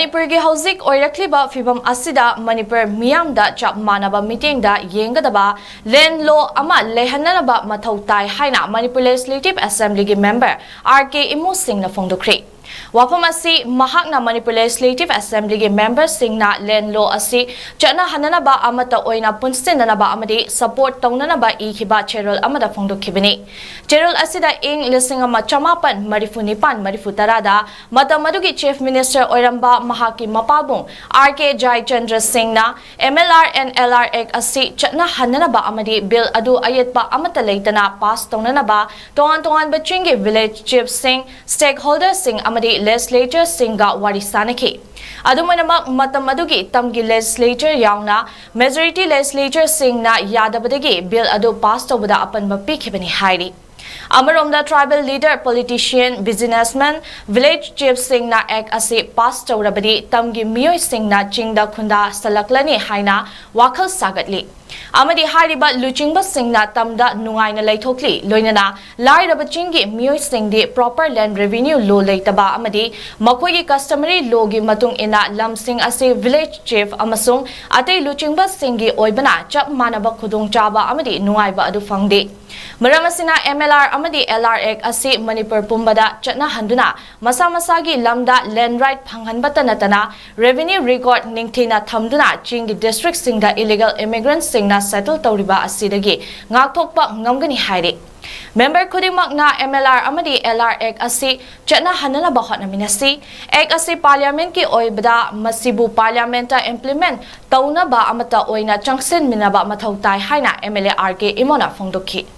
Manipur gi hauzik oirakliba fibam asida Manipur miyamda chap manaba meeting da yengadaba len law ama lehananaba mathau tai haina Manipur Legislative Assembly gi member 𝐷𝐻𝐑 Singh na phongdokri wafam asi mahakna Manipur Legislative Assembly gi member Singh na len law asi chana hananaba amata oina punsinanaba amadi support taunanaba ikhiba cherol amada phongdokhibani cherol asida ing lisingama chamapan marifunipan marifutarada matamadugi chief minister oiramba mahaki mapabung 𝐷𝐻𝐑 Jai Chandra Singh na MLR and LRX asi chana hananaba amadi bill adu ayatpa amata leitana pass taunanaba tongan bachingi village chief Singh stakeholder Singh amadi legislature Singh ga wari sanaki adumanama matam adugi tamgi legislature yauna majority legislature Singh na yadabadagi bill adu pass tawada apanba pikhibani hairi Amaromda tribal leader, politician, businessman, village chief Singh na ek asi pass tawrabadi tamgi miyoi Singh na chingda khunda salaklani haina wakhal sagatli amadi hariba luchingba Singh na tamda nungai na laithokli loinana lairaba chingi miyoi Singh di proper land revenue law leitaba amadi makoi customary law gi matung ina lam Singh asi village chief amasung atei luchingba Singh gi oibana chap manaba khudung chaba amadi nungai ba adu fangde Maramasina MLR amadi LRX asi Manipur pumbada chatna handuna masa-masagi lamda land right phanghanbata natana revenue record ningthina thamduna chingi district singda illegal immigrants singna settle tawriba asidagi ngakthokpa ngamgani hairi Member khudingmak na MLR amadi LRX asi chatna hanana bahotna minasi ek asi parliament ki oibada masibu parliamenta implement tauna ba amata oina changsen minaba mathau tai haina MLA 𝐷𝐻𝐑 imona phongdokhi